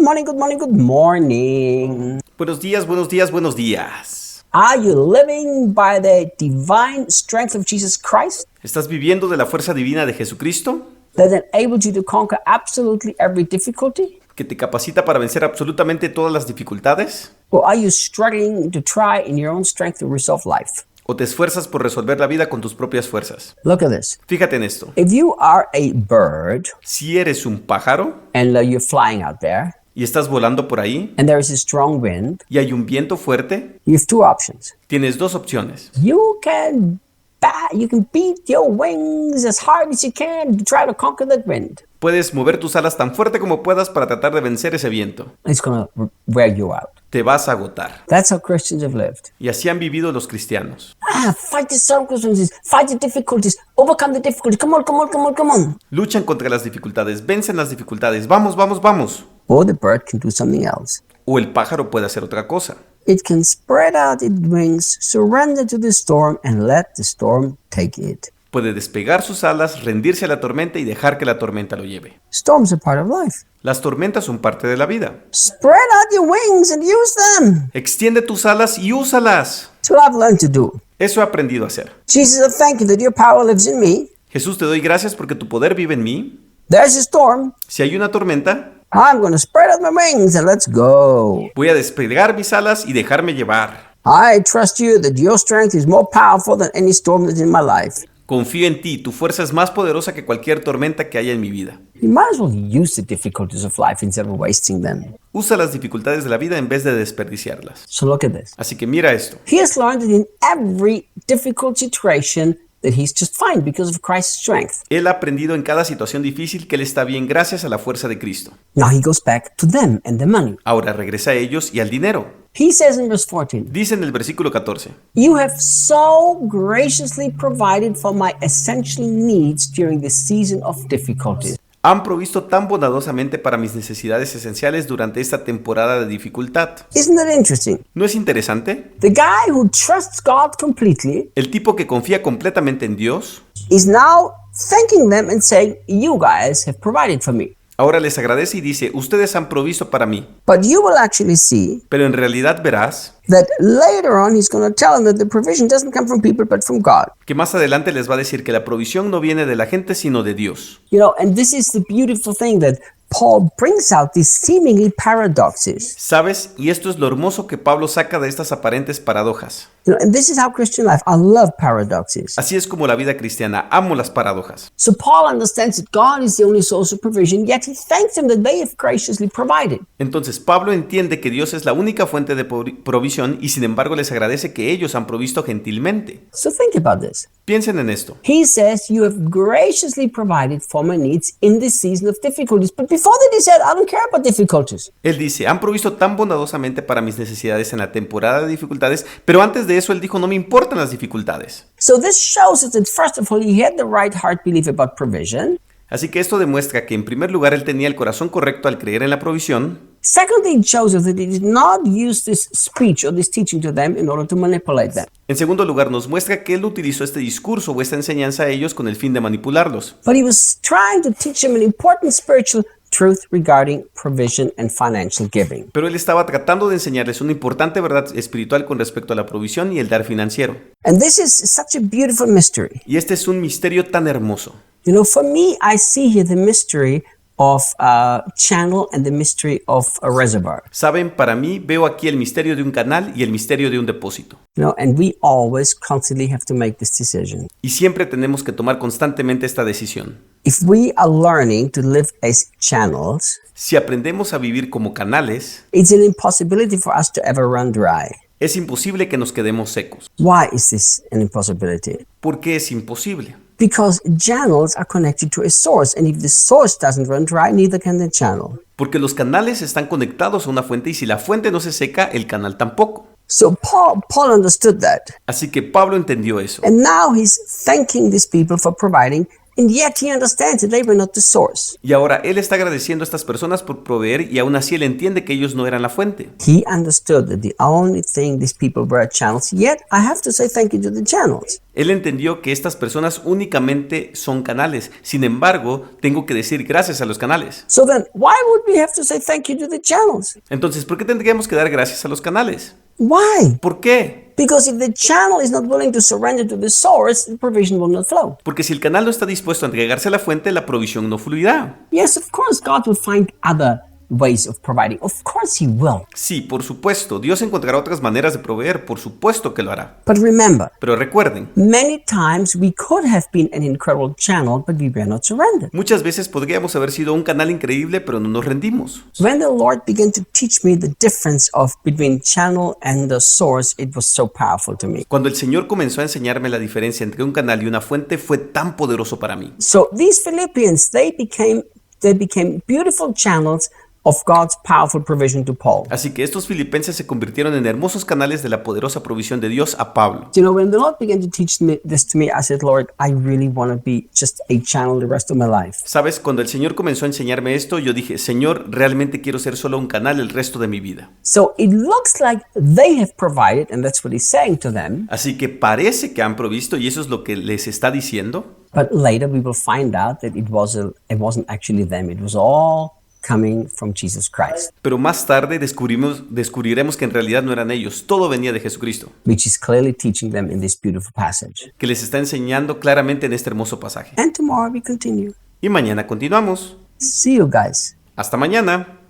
morning, good morning, good morning. Buenos días, buenos días, buenos días. Are you living by the divine strength of Jesus Christ ¿Estás viviendo de la fuerza divina de Jesucristo, that enables you to conquer absolutely every difficulty? que te capacita para vencer absolutamente todas las dificultades? Or are you struggling to try in your own strength to resolve life? ¿O te esfuerzas por resolver la vida con tus propias fuerzas? Look at this. Fíjate en esto. If you are a bird Si eres un pájaro and you're flying out there y estás volando por ahí and there is a strong wind, y hay un viento fuerte, you have two options. tienes dos opciones. You can beat your wings as hard as you can to try to conquer that wind. Puedes mover tus alas tan fuerte como puedas para tratar de vencer ese viento. It's going to wear you out. Te vas a agotar. That's how Christians have lived. Y así han vivido los cristianos. Fight the circumstances, fight the difficulties, overcome the difficulties. Come on, come on, come on, come on. Luchan contra las dificultades, vencen las dificultades. Vamos, vamos, vamos. Or the bird can do something else. O el pájaro puede hacer otra cosa. It can spread out its wings, surrender to the storm, and let the storm take it. Puede despegar sus alas, rendirse a la tormenta y dejar que la tormenta lo lleve. Storms are part of life. Las tormentas son parte de la vida. Spread out your wings and use them. Extiende tus alas y úsalas. That's what I've learned to do. Eso he aprendido a hacer. Jesus, I thank you that your power lives in me. Jesús, te doy gracias porque tu poder vive en mí. There's a storm. Si hay una tormenta, I'm going to spread out my wings and let's go. voy a despegar mis alas y dejarme llevar. I trust you that your strength is more powerful than any storm that's in my life. Confío en ti, tu fuerza es más poderosa que cualquier tormenta que haya en mi vida. You might as well use the difficulties of life instead of wasting them. Usa las dificultades de la vida en vez de desperdiciarlas. So look at this. Así que mira esto. He has learned that in every difficult situation that he's just fine because of Christ's strength. Él ha aprendido en cada situación difícil que él está bien gracias a la fuerza de Cristo. Now he goes back to them and the money. Ahora regresa a ellos y al dinero. He says in verse 14, Dice en el versículo 14. you have so graciously provided for my essential needs during the season of difficulties. Han provisto tan bondadosamente para mis necesidades esenciales durante esta temporada de dificultad. Isn't that interesting? ¿No es interesante? The guy who trusts God completely El tipo que confía completamente en Dios, is now thanking them and saying, you guys have provided for me. ahora les agradece y dice, ustedes han provisto para mí. But you will actually see Pero en realidad verás that later on he's going to tell them that the provision doesn't come from people but from God. que más adelante les va a decir que la provisión no viene de la gente sino de Dios. You know, and this is the beautiful thing that Paul brings out these seemingly paradoxes. ¿Sabes? Y esto es lo hermoso que Pablo saca de estas aparentes paradojas. You know, and this is how Christian life, I love paradoxes. Así es como la vida cristiana, amo las paradojas. So Paul understands that God is the only source of provision, yet he thanks him that they have graciously provided. Entonces Pablo entiende que Dios es la única fuente de provisión y sin embargo les agradece que ellos han provisto gentilmente. So think about this. Piensen en esto. He says, you have graciously provided for my needs in this season of difficulties. But before that he said, I don't care about difficulties. Él dice, han provisto tan bondadosamente para mis necesidades en la temporada de dificultades, pero antes de eso él dijo, no me importan las dificultades. So this shows us that first of all, he had the right heart belief about provision. Así que esto demuestra que en primer lugar él tenía el corazón correcto al creer en la provisión. Secondly, it shows us that he did not use this speech or this teaching to them in order to manipulate them. En segundo lugar, nos muestra que él utilizó este discurso o esta enseñanza a ellos con el fin de manipularlos. But he was trying to teach them an important spiritual truth regarding provision and financial giving. Pero él estaba tratando de enseñarles una importante verdad espiritual con respecto a la provisión y el dar financiero. And this is such a beautiful mystery. Y este es un misterio tan hermoso. You know, for me, I see here the mystery of a channel and the mystery of a reservoir. Saben, para mí veo aquí el misterio de un canal y el misterio de un depósito. You know, and we always constantly have to make this decision. Y siempre tenemos que tomar constantemente esta decisión. If we are learning to live as channels, Si aprendemos a vivir como canales, it's an impossibility for us to ever run dry. es imposible que nos quedemos secos. Why is this an impossibility? ¿Por qué es imposible? Because channels are connected to a source, and if the source doesn't run dry, neither can the channel. Porque los canales están conectados a una fuente y si la fuente no se seca, el canal tampoco. So Paul understood that. Así que Pablo entendió eso. And now he's thanking these people for providing And yet he understands that they were not the source. Y ahora él está agradeciendo a estas personas por proveer y aún así él entiende que ellos no eran la fuente. He understood that the only thing these people were channels, yet I have to say thank you to the channels. Él entendió que estas personas únicamente son canales. Sin embargo, tengo que decir gracias a los canales. So then, why would we have to say thank you to the channels? Entonces, ¿por qué tendríamos que dar gracias a los canales? Why? ¿Por qué? Because if the channel is not willing to surrender to the source, the provision will not flow. Porque si el canal no está dispuesto a entregarse a la fuente, la provisión no fluirá. Yes, of course, God will find other ways of providing. Of course he will. Sí, por supuesto, Dios encontrará otras maneras de proveer, por supuesto que lo hará. But remember, Pero recuerden, many times we could have been an incredible channel, but we were not surrendered. muchas veces podríamos haber sido un canal increíble, pero no nos rendimos. When the Lord began to teach me the difference between channel and the source, it was so powerful to me. Cuando el Señor comenzó a enseñarme la diferencia entre un canal y una fuente, fue tan poderoso para mí. So these Philippians, they became beautiful channels of God's powerful provision to Paul. Así que estos filipenses se convirtieron en hermosos canales de la poderosa provisión de Dios a Pablo. You know, when the Lord began to teach this to me, I said, Lord, I really want to be just a channel the rest of my life. Sabes, cuando el Señor comenzó a enseñarme esto, yo dije, Señor, realmente quiero ser solo un canal el resto de mi vida. So it looks like they have provided, and that's what he's saying to them. Así que parece que han provisto y eso es lo que les está diciendo. But later we will find out that it wasn't actually them. It was all coming from Jesus Christ, Pero más tarde descubriremos que en realidad no eran ellos, todo venía de Jesucristo, which is clearly teaching them in this beautiful passage. que les está enseñando claramente en este hermoso pasaje. And tomorrow we continue. Y mañana continuamos. See you guys. Hasta mañana.